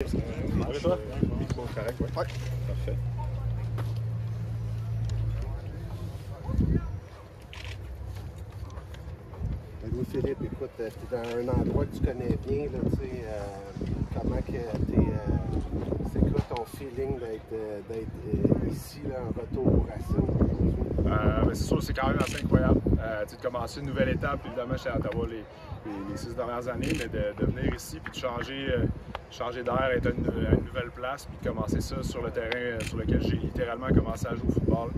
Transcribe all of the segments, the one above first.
Avec toi? Bon, correct, oui. Ouais. Parfait. Louis-Philippe, écoute, tu es dans un endroit que tu connais bien, là, tu sais, comment que c'est quoi ton feeling d'être ici, là, en retour au Bourassa? C'est sûr, c'est quand même assez incroyable. De commencer une nouvelle étape, évidemment, chez Ottawa les 6 dernières années, mais de venir ici puis de changer d'air, être à une nouvelle place, puis de commencer ça sur le terrain sur lequel j'ai littéralement commencé à jouer au football.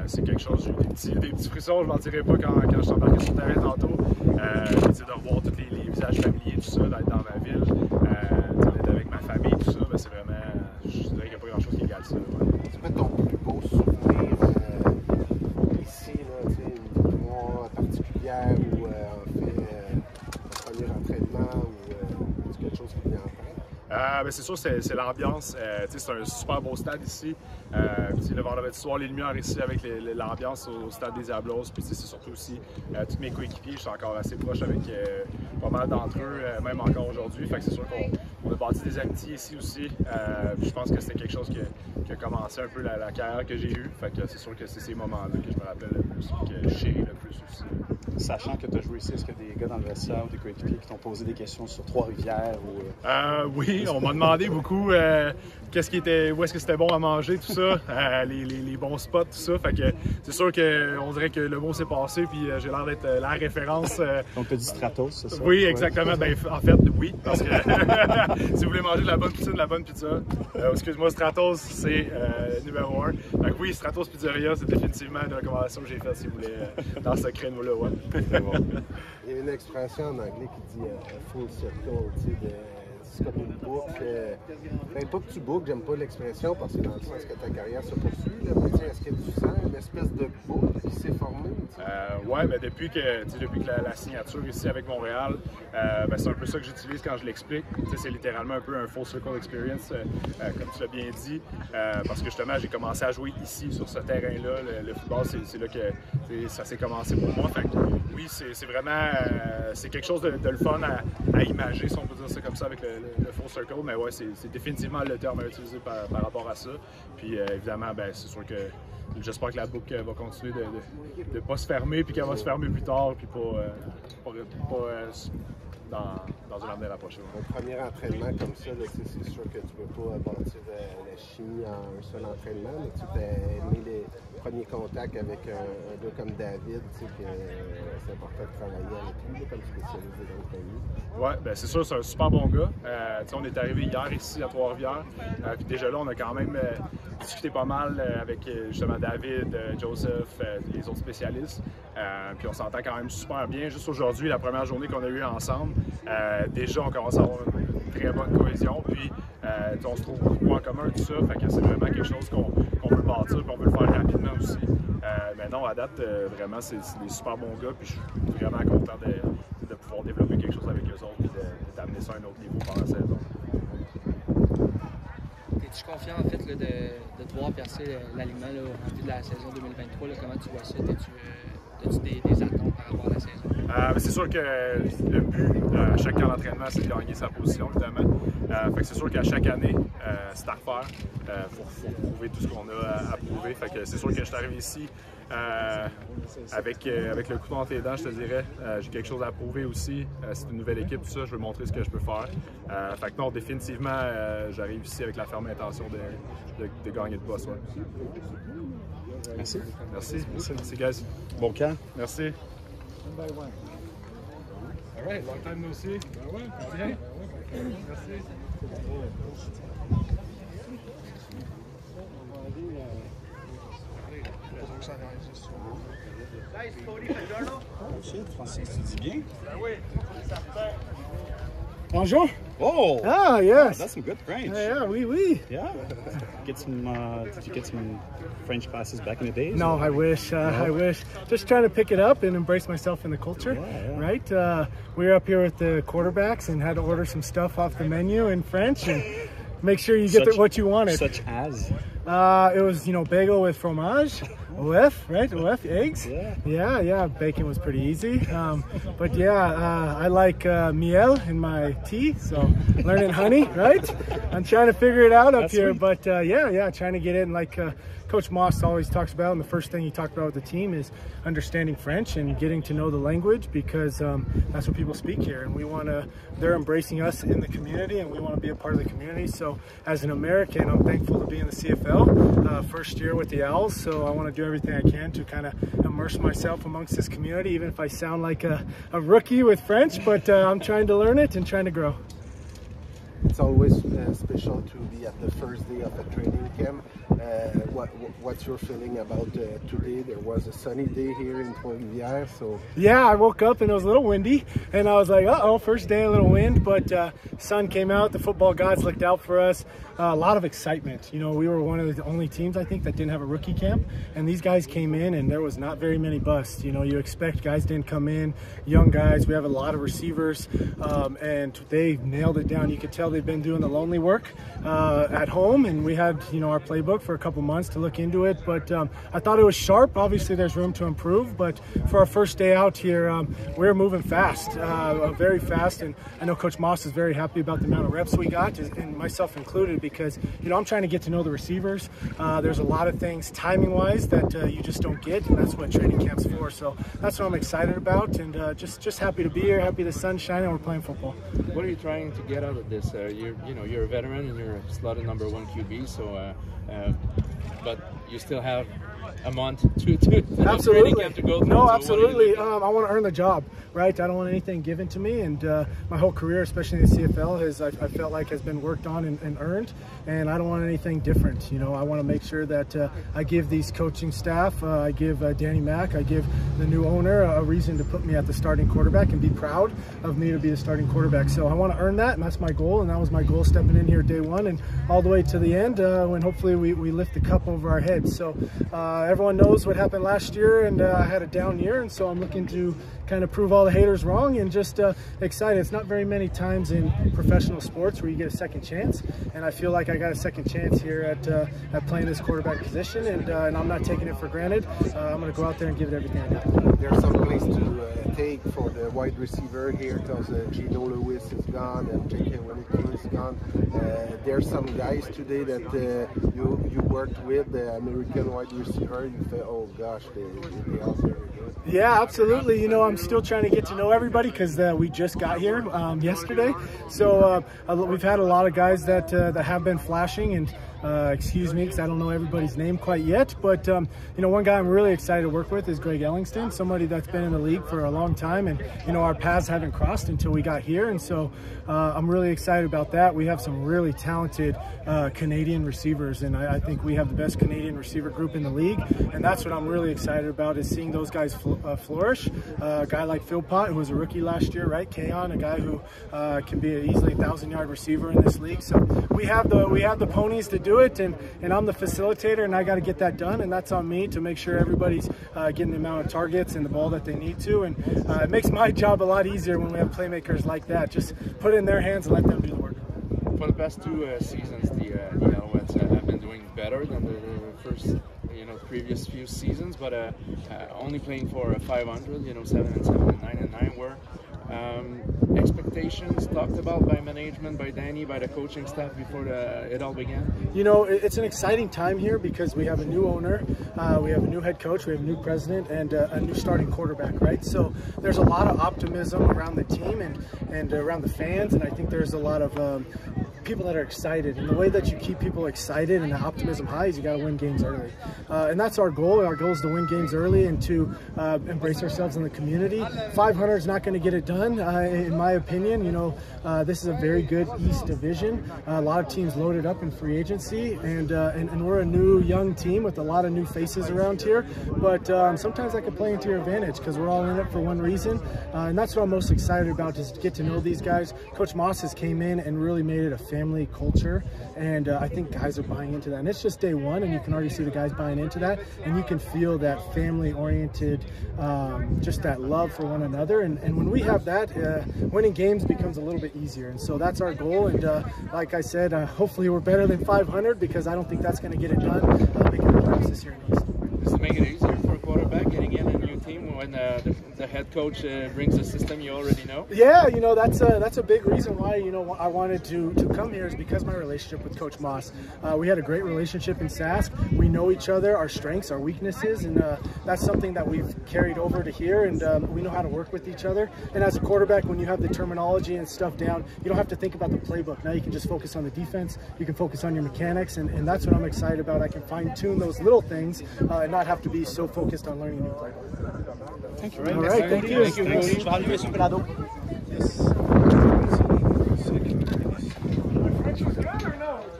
C'est quelque chose, j'ai eu des petits frissons, je ne m'en dirai pas quand je suis embarqué sur le terrain tantôt. De revoir tous les visages familiers, tout ça, d'être dans ma ville, d'être avec ma famille, tout ça, c'est vraiment, je dirais qu'il n'y a pas grand chose qui égale ça. Ouais. C'est quoi ton plus beau souvenir ici, là, tu sais, une victoire particulière ou en fait un premier entraînement ou quelque chose qui vient en tête? C'est sûr, c'est l'ambiance. C'est un super beau stade ici. Le vendredi soir, les lumières ici avec l'ambiance au stade des Diablos. Puis c'est surtout aussi tous mes coéquipiers. Je suis encore assez proche avec pas mal d'entre eux, même encore aujourd'hui. Fait que c'est sûr qu'on a bâti des amitiés ici aussi. Je pense que c'était quelque chose qui a commencé un peu la carrière que j'ai eue. Fait que c'est sûr que c'est ces moments-là que je me rappelle le plus et que je chéris le plus aussi. Sachant que tu as joué ici, est-ce qu'il y a des gars dans le vestiaire ou des coéquipiers qui t'ont posé des questions sur Trois-Rivières? Oui, on m'a demandé beaucoup où est-ce que c'était bon à manger, tout ça, les bons spots, tout ça. Fait que c'est sûr qu'on dirait que le mot s'est passé, puis j'ai l'air d'être la référence. Donc tu as dit Stratos, c'est ça? Oui, exactement. Ouais. Ben, en fait, oui, parce que si vous voulez manger de la bonne poutine, de la bonne pizza, excuse-moi, Stratos, c'est numéro 1. Fait que oui, Stratos Pizzeria, c'est définitivement une recommandation que j'ai faite si vous voulez dans ce créneau-là. Ouais. Bon. Il y a une expression en anglais qui dit full circle, tu sais, c'est comme une boucle. Pas que tu boucles, j'aime pas l'expression parce que dans le sens que ta carrière se poursuit, là, mais est-ce que tu sens une espèce de boucle qui s'est formée? Oui, mais depuis que la signature ici avec Montréal, c'est un peu ça que j'utilise quand je l'explique. C'est littéralement un peu un full circle experience, comme tu l'as bien dit, parce que justement, j'ai commencé à jouer ici, sur ce terrain-là. Le football, c'est là que ça s'est commencé pour moi. Fait que, oui, c'est vraiment c'est quelque chose de le fun à imager, si on peut dire ça comme ça, avec le full circle. Mais ouais, c'est définitivement le terme à utiliser par rapport à ça. Puis évidemment, c'est sûr que j'espère que la boucle va continuer de ne pas se fermer, puis qu'elle va se fermer plus tard, puis pas dans un avenir approché. Un premier entraînement comme ça, c'est sûr que tu ne peux pas bâtir la chimie en un seul entraînement. Mais tu as aimé les premiers contacts avec un gars comme David, que c'est important de travailler avec lui comme spécialisé dans le pays. Oui, c'est sûr, c'est un super bon gars. On est arrivé hier ici à Trois-Rivières. Puis déjà là, on a quand même discuté pas mal avec justement David, Joseph, les autres spécialistes. Puis on s'entend quand même super bien. Juste aujourd'hui, la première journée qu'on a eue ensemble, déjà on commence à avoir une très bonne cohésion. Puis on se trouve beaucoup en commun, tout ça. Fait que c'est vraiment quelque chose qu'on peut bâtir et on peut le faire rapidement aussi. Mais non, à date, vraiment, c'est des super bons gars. Puis je suis vraiment content de pouvoir développer quelque chose avec eux autres et d'amener ça à un autre niveau pendant la saison. Es-tu confiant en fait là, de devoir percer l'alignement au rendu de la saison 2023? Là, comment tu vois ça? As-tu des attentes par rapport à la saison? C'est sûr que le but à chaque camp d'entraînement, c'est de gagner sa position, évidemment. Fait que c'est sûr qu'à chaque année, c'est à refaire. Faut prouver tout ce qu'on a à prouver. Fait que c'est sûr que je suis arrivé ici avec le couteau entre les dents, je te dirais. J'ai quelque chose à prouver aussi. C'est une nouvelle équipe, tout ça. Je veux montrer ce que je peux faire. Fait que non, définitivement, j'arrive ici avec la ferme intention de gagner de poste. Ouais. Merci. Merci, guys. Bon camp. Merci. All right, long time no see. Ben ouais, bien. Merci. Oh shit, Francis, tu dis bien? Ben oui, c'est certain. Bonjour. Oh! Ah, yes. That's some good French. Yeah, oui, oui. Yeah. Did you get some French classes back in the days? No, I wish. I wish. Just trying to pick it up and embrace myself in the culture. Yeah. Right? We were up here with the quarterbacks and had to order some stuff off the menu in French and make sure you get what you wanted. Such as? It was, bagel with fromage OF, right? OF, eggs? Yeah, bacon was pretty easy. But yeah, I like miel in my tea, so learning honey, right? I'm trying to figure it out up here, but yeah, trying to get in like Coach Moss always talks about, and the first thing he talked about with the team is understanding French and getting to know the language, because that's what people speak here, and they're embracing us in the community, and we want to be a part of the community. So as an American, I'm thankful to be in the CFL, first year with the Owls, so I want to do everything I can to kind of immerse myself amongst this community, even if I sound like a rookie with French, but I'm trying to learn it and trying to grow. It's always special to be at the first day of a training camp. What's your feeling about today? There was a sunny day here in Trois-Rivières, so... Yeah, I woke up and it was a little windy, and I was like, uh-oh, first day, a little wind, but sun came out, the football gods looked out for us. A lot of excitement. You know, we were one of the only teams, I think, that didn't have a rookie camp, and these guys came in, and there was not very many busts. You know, you expect guys didn't come in, young guys. We have a lot of receivers, and they nailed it down. You could tell they've been doing the lonely work at home, and we had, you know, our playbook for a couple months to look into it, but I thought it was sharp. Obviously, there's room to improve, but for our first day out here, we're moving fast, very fast, and I know Coach Moss is very happy about the amount of reps we got, and myself included, because, you know, I'm trying to get to know the receivers. There's a lot of things timing-wise that you just don't get, and that's what training camp's for. So that's what I'm excited about, and just happy to be here, happy the sun's shining, and we're playing football. What are you trying to get out of this? You're a veteran and you're slotted number 1 QB, so but you still have a month to training camp to go through. No, absolutely. I want to earn the job, right? I don't want anything given to me, and my whole career, especially in the CFL, I felt like has been worked on and earned, and I don't want anything different. You know, I want to make sure that I give these coaching staff, I give Dany Mack, I give the new owner a reason to put me at the starting quarterback and be proud of me to be the starting quarterback. So I want to earn that, and that's my goal, and that was my goal stepping in here day one and all the way to the end when hopefully we lift the cup over our heads. So everyone knows what happened last year, and I had a down year, and so I'm looking to kind of prove all the haters wrong, and just excited. It's not very many times in professional sports where you get a second chance, and I feel like I got a second chance here at playing this quarterback position, and I'm not taking it for granted. I'm going to go out there and give it everything I got. There's some place to take for the wide receiver here, because Gino Lewis is gone and J.K. Winnicky is gone. There's some guys today that you worked with, the American wide receiver. You say, oh gosh, they are very good. Yeah, absolutely. You know, I'm still trying to get to know everybody, because we just got here yesterday. So we've had a lot of guys that have been flashing, and excuse me because I don't know everybody's name quite yet, but you know, one guy I'm really excited to work with is Greg Ellingston, somebody that's been in the league for a long time, and you know, our paths haven't crossed until we got here, and so I'm really excited about that. We have some really talented Canadian receivers, and I think we have the best Canadian receiver group in the league, and that's what I'm really excited about, is seeing those guys flourish. A guy like Philpott, who was a rookie last year, right? Keon, a guy who can be an easily 1,000-yard receiver in this league. So we have the ponies to do it, and I'm the facilitator, and I got to get that done, and that's on me to make sure everybody's getting the amount of targets and the ball that they need to, and it makes my job a lot easier when we have playmakers like that. Just put it in their hands and let them do the work. For the past 2 seasons, the Alouettes have been doing better than the first, previous few seasons, but only playing for 500, 7-7 and 9-9 were expectations talked about by management, by Dany, by the coaching staff before it all began? You know, it's an exciting time here because we have a new owner, we have a new head coach, we have a new president, and a new starting quarterback, right? So there's a lot of optimism around the team and around the fans, and I think there's a lot of people that are excited, and the way that you keep people excited and the optimism high is you got to win games early, and that's our goal. Our goal is to win games early and to embrace ourselves in the community. 500 is not going to get it done, in my opinion. This is a very good East Division. A lot of teams loaded up in free agency, and we're a new young team with a lot of new faces around here, but sometimes that can play into your advantage because we're all in it for one reason, and that's what I'm most excited about, is to get to know these guys. Coach Moss has came in and really made it a family culture, and I think guys are buying into that, and it's just day one, and you can already see the guys buying into that, and you can feel that family-oriented, just that love for one another, and when we have that, winning games becomes a little bit easier, and so that's our goal. And like I said, hopefully we're better than 500, because I don't think that's going to get it done making the playoffs this year in the East. Does it make it easier for a quarterback getting in a new team when the head coach brings a system you already know? Yeah, you know, that's a big reason why, you know, I wanted to come here is because my relationship with Coach Moss. We had a great relationship in Sask. We know each other, our strengths, our weaknesses, and that's something that we've carried over to here, and we know how to work with each other. And as a quarterback, when you have the terminology and stuff down, you don't have to think about the playbook. Now you can just focus on the defense, you can focus on your mechanics, and that's what I'm excited about. I can fine-tune those little things and not have to be so focused on learning a new playbook. Thank you. All right, thank you. Thank you. Péladeau.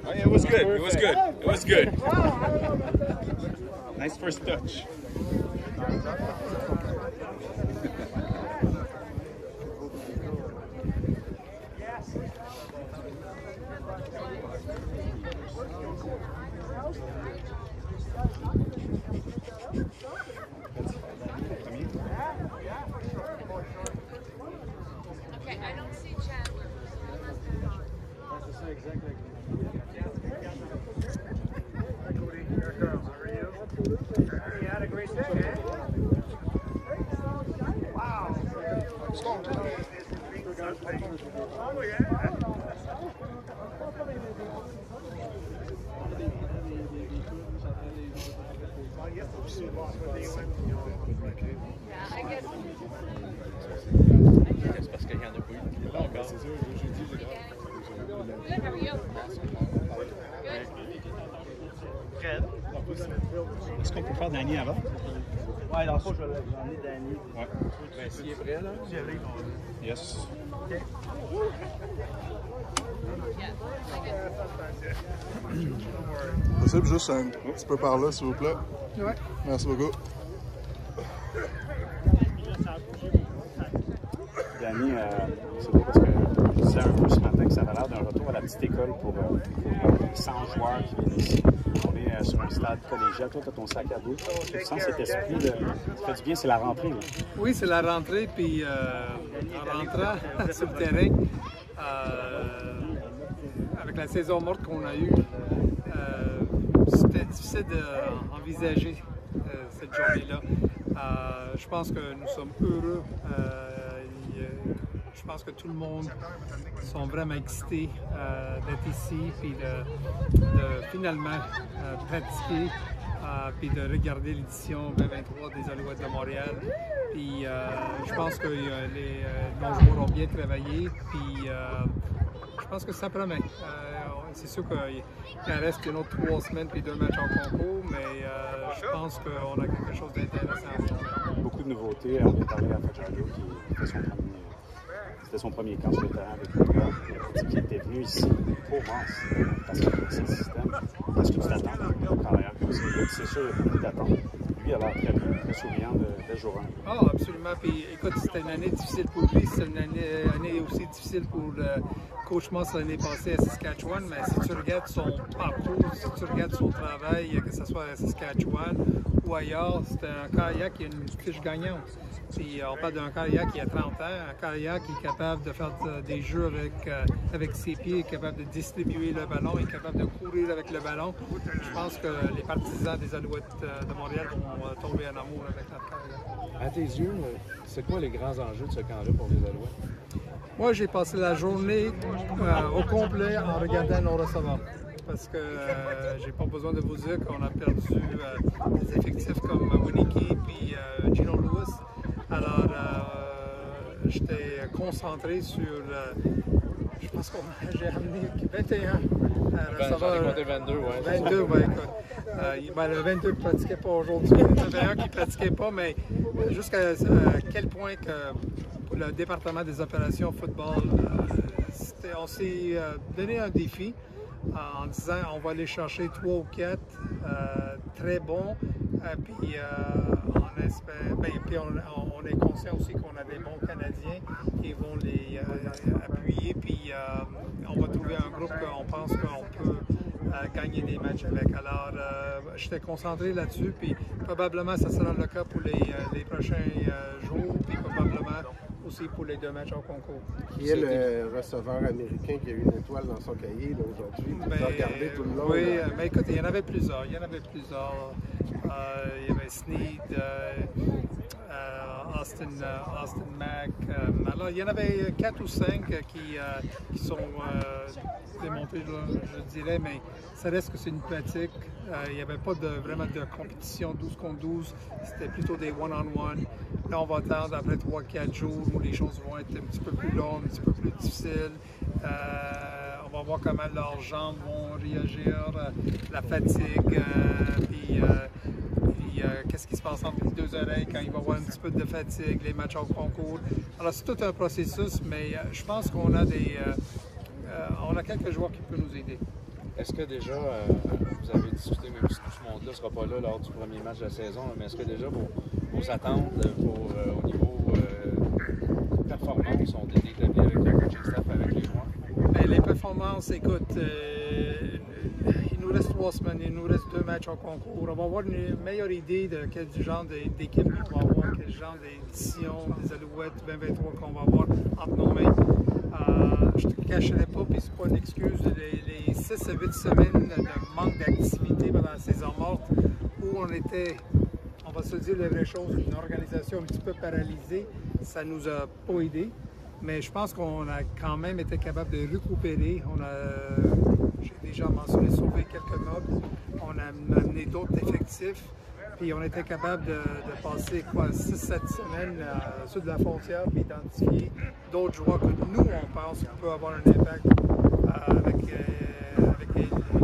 Oh, yeah, it was good. It was good. It was good. Nice first touch. Okay, I don't see Chandler. Cody, Pierre, Karl, how are you? You had a great day, eh? Wow. Oh, yeah. Yeah, I guess. C'est parce qu'il y en a pas eu. Là, encore. Good, how are you? Est-ce qu'on peut faire Dany avant? Ouais, dans le fond, j'en ai Dany. Ouais. Ben, s'il est prêt, là. Yes. Possible juste un petit peu par là, s'il vous plaît? Ouais. Merci beaucoup. Dany, c'est beau parce que je disais un peu ce matin que ça avait l'air d'un retour à la petite école pour 100 joueurs qui viennent ici. On est sur un stade collégial. Toi, tu as ton sac à dos. Tu sens cet esprit de. Ça fait du bien, c'est la rentrée. Là. Oui, c'est la rentrée. Puis en rentrant sur le terrain, avec la saison morte qu'on a eue, c'était difficile d'envisager cette journée-là. Je pense que nous sommes heureux. Je pense que tout le monde sont vraiment excités d'être ici et de finalement pratiquer puis de regarder l'édition 2023 des Alouettes de Montréal. Puis je pense que nos joueurs ont bien travaillé. Puis je pense que ça promet. C'est sûr qu'il reste une autre 3 semaines puis 2 matchs en concours, mais je pense qu'on a quelque chose d'intéressant à faire. Beaucoup de nouveautés. On vient de parler à Fajardo qui fait c'était son premier camp sur le terrain avec le gars qui était venu ici pour Mars parce qu'il connaissait le système. Qu'est-ce que tu t'attends d'un carrière comme ça? C'est sûr, il y a beaucoup d'attentes. Lui, il a l'air très bien, très souriant dès jour 1. Ah, absolument. Puis écoute, c'était une année difficile pour lui. C'était une année aussi difficile pour Coach Moss l'année passée à Saskatchewan. Mais si tu regardes son parcours, si tu regardes son travail, que ce soit à Saskatchewan ou ailleurs, c'était un carrière qui a une fiche gagnante. Puis on parle d'un carrière qui a 30 ans, un carrière qui est capable de faire des jeux avec ses pieds, capable de distribuer le ballon, est capable de courir avec le ballon. Je pense que les partisans des Alouettes de Montréal vont tomber en amour avec notre carrière. À tes yeux, c'est quoi les grands enjeux de ce camp-là pour les Alouettes? Moi, j'ai passé la journée au complet en regardant nos receveurs. Parce que j'ai pas besoin de vous dire qu'on a perdu des effectifs comme Winnicke et Gino Lewis. Alors, j'étais concentré sur, je pense que j'ai amené 21 receveurs. J'en ai compté 22, ouais. 22, oui, écoute. Le 22 ne pratiquait pas aujourd'hui. Il y en avait un qui ne pratiquait pas, mais jusqu'à quel point que pour le département des opérations football, on s'est donné un défi en disant on va aller chercher 3 ou 4 très bons, puis on est conscient aussi qu'on a des bons Canadiens qui vont les appuyer, puis on va trouver un groupe qu'on pense qu'on peut gagner des matchs avec. Alors, j'étais concentré là-dessus, puis probablement ça sera le cas pour les prochains jours, puis probablement aussi pour les 2 matchs au concours. Qui est le receveur américain qui a eu une étoile dans son cahier aujourd'hui? Tu as regardé tout le long? Oui, mais écoute, il y en avait plusieurs. Il y avait Sneed, Austin Mack. Alors, il y en avait 4 ou 5 qui sont démontés, je dirais, mais ça reste que c'est une pratique. Il n'y avait pas vraiment de compétition 12 contre 12. C'était plutôt des one-on-one. Là, on va attendre après 3-4 jours où les choses vont être un petit peu plus longues, un petit peu plus difficiles. On va voir comment leurs jambes vont réagir, la fatigue, puis qu'est-ce qui se passe entre les 2 oreilles quand il va y avoir un petit peu de fatigue, les matchs au concours. Alors, c'est tout un processus, mais je pense qu'on a on a quelques joueurs qui peuvent nous aider. Est-ce que déjà, vous avez discuté, même si tout ce monde-là ne sera pas là lors du premier match de la saison, mais est-ce que déjà vos attentes au niveau performance ont été établies avec le coaching staff, avec les joueurs? Bien, les performances, écoute, il nous reste 3 semaines, il nous reste 2 matchs au concours. On va avoir une meilleure idée de quel genre d'équipe on va avoir, quel genre d'édition des Alouettes 2023 qu'on va avoir entre nos mains. Je ne te cacherai pas, puis c'est pas une excuse, les 6 à 8 semaines de manque d'activité pendant la saison morte, où on était, on va se dire les vraies choses, une organisation un petit peu paralysée, ça ne nous a pas aidé. Mais je pense qu'on a quand même été capable de récupérer. J'ai déjà mentionné sauver quelques meubles. On a amené d'autres effectifs. Puis on était capable de passer 6-7 semaine sur de la frontière et identifier d'autres joueurs que nous, on pense peut avoir un impact avec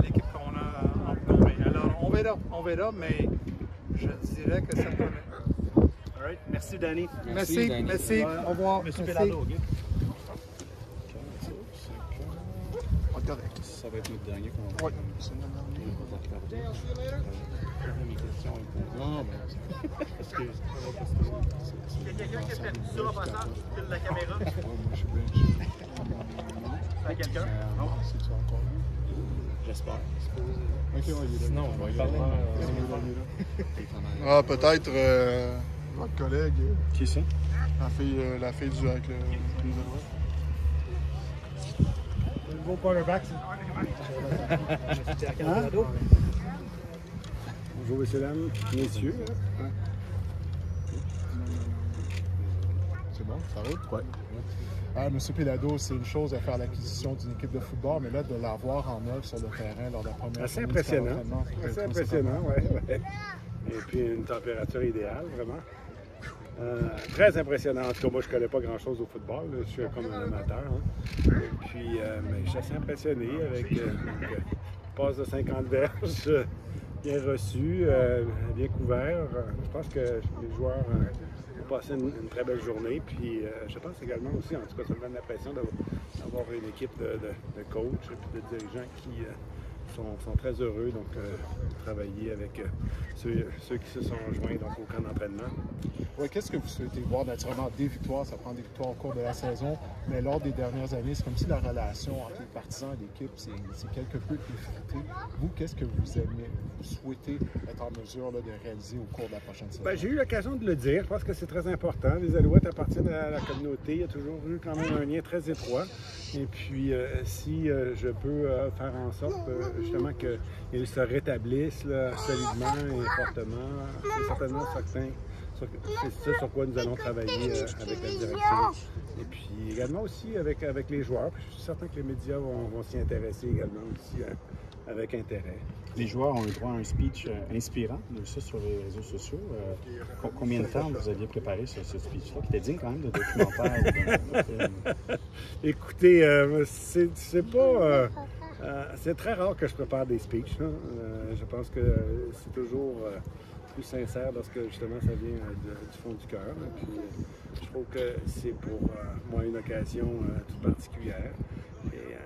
l'équipe qu'on a entre nos mains. Alors on verra, mais je dirais que ça promet. All right. Merci, Dany. Merci. Dany. Au revoir. Monsieur Péladeau, OK? Ça va être notre dernier combat. Oui, c'est notre dernier. Mes questions un peu. Non, ben, excuse. Il y a quelqu'un qui a fait ça en passant, de la caméra. Moi, je suis bien. C'est quelqu'un? Non, c'est-tu encore lui? J'espère. Ok, ouais, il est là. Sinon, on va y parler. Ah, peut-être votre collègue. Qui ça? La fille du avec les Alouettes. Le nouveau quarterback, c'est Péladeau. Bonjour, messieurs, dames, messieurs. C'est bon, ça roule? Ouais. Monsieur Péladeau, c'est une chose de faire l'acquisition d'une équipe de football, mais là, de l'avoir en œuvre sur le terrain lors de la première Assez journée impressionnant. d'entraînement, Assez impressionnant, oui. Et puis une température idéale, vraiment. Très impressionnant. En tout cas, moi, je ne connais pas grand-chose au football. Là. Je suis comme un amateur. Hein. Et puis, mais je suis assez impressionné avec une passe de 50 verges, bien reçue, bien couvert. Je pense que les joueurs ont passé une très belle journée. Puis, je pense également aussi, en tout cas, ça me donne l'impression d'avoir une équipe de coachs et de dirigeants qui sont très heureux de travailler avec ceux qui se sont joints au camp d'entraînement. Oui, qu'est-ce que vous souhaitez voir? Naturellement, des victoires, ça prend des victoires au cours de la saison, mais lors des dernières années, c'est comme si la relation entre les partisans et l'équipe, c'est quelque peu effritée. Vous, qu'est-ce que vous souhaitez être en mesure de réaliser au cours de la prochaine saison? Bien, j'ai eu l'occasion de le dire. Je pense que c'est très important. Les Alouettes appartiennent à la communauté. Il y a toujours eu quand même un lien très étroit. Et puis, si je peux faire en sorte justement qu'ils se rétablissent là, solidement et fortement, c'est certainement certain. C'est ça sur quoi nous allons travailler avec la direction. Et puis également aussi avec les joueurs. Puis je suis certain que les médias vont s'y intéresser également aussi avec intérêt. Les joueurs ont eu droit à un speech inspirant, de ça sur les réseaux sociaux. Combien de temps vous aviez préparé ce speech-là, qui était digne quand même de documentaire? Écoutez, c'est pas... c'est très rare que je prépare des speeches. Hein. Je pense que c'est toujours plus sincère lorsque justement ça vient du fond du cœur. Puis je trouve que c'est pour moi une occasion toute particulière. Et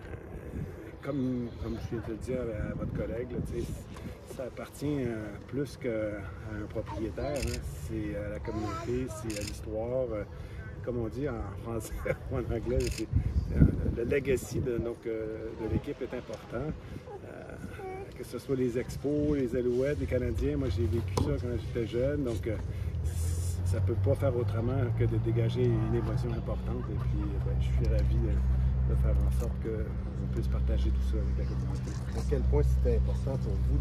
comme je viens de le dire à votre collègue, là, ça appartient plus qu'à un propriétaire. Hein. C'est à la communauté, c'est à l'histoire. Comme on dit en français ou en anglais, le legacy de l'équipe est important. Que ce soit les expos, les Alouettes, les Canadiens, moi j'ai vécu ça quand j'étais jeune, donc ça ne peut pas faire autrement que de dégager une émotion importante. Et puis, je suis ravi de faire en sorte qu'on puisse partager tout ça avec la communauté. À quel point c'était important pour vous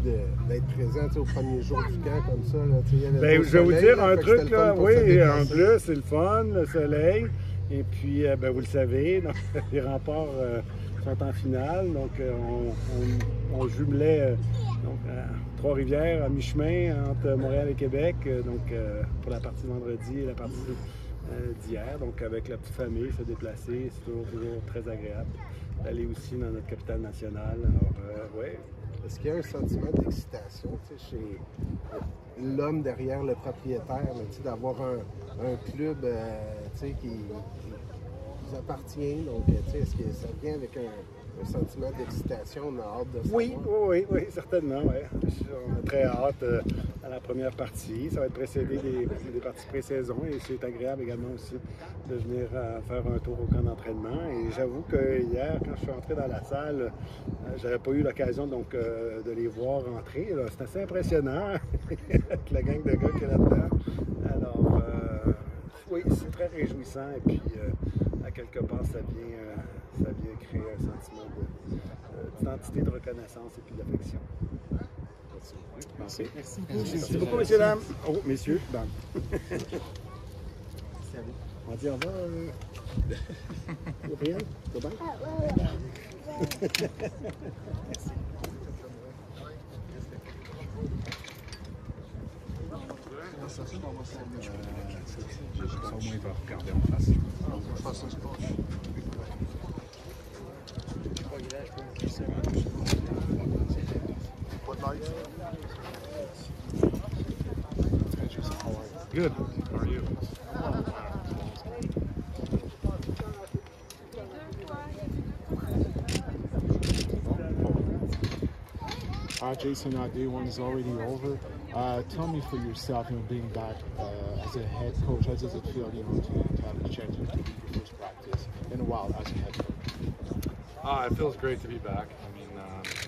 d'être présent au premier jour du camp comme ça? Là, je vais vous dire un truc, là, oui, en plus, c'est le fun, le soleil. Et puis, vous le savez, donc, les remparts sont en finale. Donc, on jumelait Trois-Rivières à mi-chemin entre Montréal et Québec. Donc, pour la partie vendredi et la partie d'hier. Donc, avec la petite famille, se déplacer, c'est toujours très agréable. D'aller aussi dans notre capitale nationale. Alors, ouais. Est-ce qu'il y a un sentiment d'excitation chez l'homme derrière le propriétaire, d'avoir un club qui vous appartient? Donc, est-ce que ça vient avec un sentiment d'excitation? On a hâte de savoir. Oui, certainement. Ouais. On a très hâte à la première partie. Ça va être précédé des parties pré-saison et c'est agréable également aussi de venir faire un tour au camp d'entraînement. Et j'avoue que hier, quand je suis entré dans la salle, j'avais pas eu l'occasion de les voir rentrer. C'est assez impressionnant avec la gang de gars qu'il y a là-dedans. Alors, oui, c'est très réjouissant et puis à quelque part, ça vient créer un sentiment d'identité, de reconnaissance et puis d'affection. Merci. Merci beaucoup, messieurs, dames. Oh, messieurs, dames. On dit au revoir. Gabriel, ça va bien? Merci. Au moins, il va regarder en face. Good. How are you? Jason, day one is already over. Tell me for yourself, being back as a head coach, how does it feel, to have a chance to be your first practice in a while as a head coach? It feels great to be back. I mean,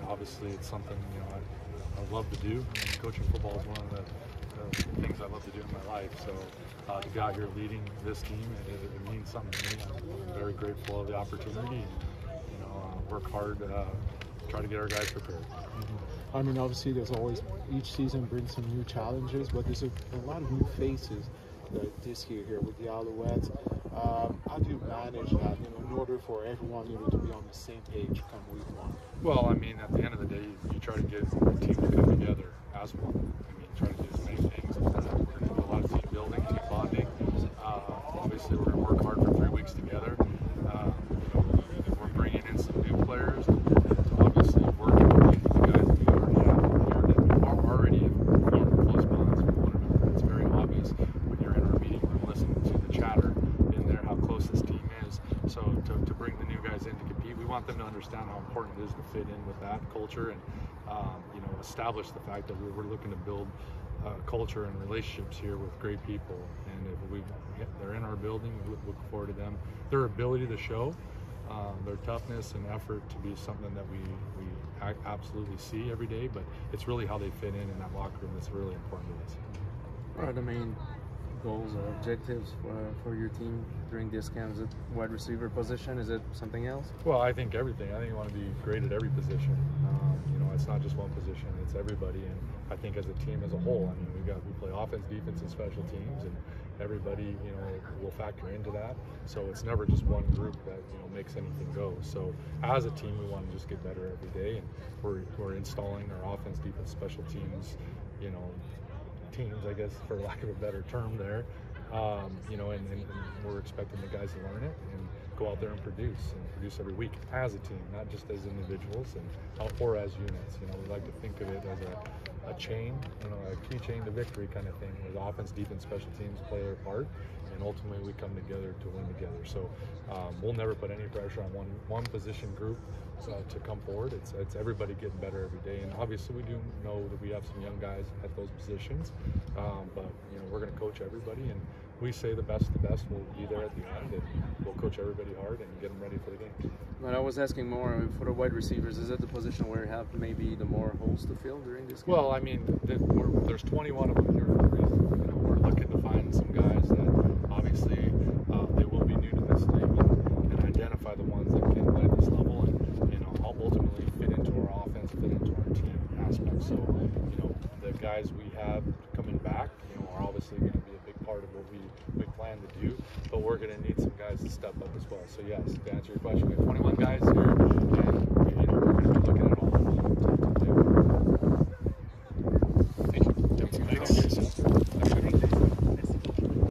obviously it's something I love to do. I mean, coaching football is one of the things I love to do in my life. So to be out here leading this team, it means something to me. I'm very grateful of the opportunity. And, work hard, try to get our guys prepared. I mean, obviously, there's always, each season brings some new challenges, but there's a lot of new faces this year here with the Alouettes. How do you manage that, in order for everyone, to be on the same page come week one? Well, I mean, at the end of the day, you try to get the team to come together as one. I mean, try to do as many things. We're going to do a lot of team building, team bonding. Obviously, we're going to work hard for 3 weeks together. We're bringing in some new players. Obviously, working with the guys that we already have here that already have formed close bonds with one another. It's very obvious when you're in our meeting room listening to the chatter in there how close this team is. So to bring the new guys in to compete, we want them to understand how important it is to fit in with that culture and establish the fact that we're looking to build culture and relationships here with great people. And if they're in our building, we look forward to them. Their ability to show. Their toughness and effort to be something that we absolutely see every day, but it's really how they fit in that locker room that's really important to us. What are the main goals or objectives for your team during this camp? Is it wide receiver position? Is it something else? Well, I think everything. I think you want to be great at every position. It's not just one position, it's everybody. And I think as a team as a whole, I mean, we play offense, defense, and special teams, and everybody, will factor into that. So it's never just one group that, makes anything go. So as a team, we want to just get better every day, and we're installing our offense, defense, special teams, teams, I guess, for lack of a better term there. And we're expecting the guys to learn it and go out there and produce every week as a team, not just as individuals or as units. We like to think of it as a chain, a key chain to victory kind of thing, where offense, defense, special teams play their part, and ultimately we come together to win together. So we'll never put any pressure on one position group to come forward. It's everybody getting better every day, and obviously we do know that we have some young guys at those positions, but we're going to coach everybody, and we say the best will be there at the end, and we'll coach everybody hard and get them ready for the game. But I was asking more for the wide receivers. Is it the position where you have maybe the more holes to fill during this game? Well, I mean, there's 21 of them here for a reason. We're looking to find in some guys that obviously they will be new to this league and identify the ones that can play at this level and, you know, ultimately fit into our offense, fit into our team aspect. So, you know, the guys we have coming back, you know, are obviously going to be a big part of what we plan to do, but we're going to need some guys to step up as well. So yes, to answer your question, we have 21 guys here, and, you know, we're going to be looking at all of them.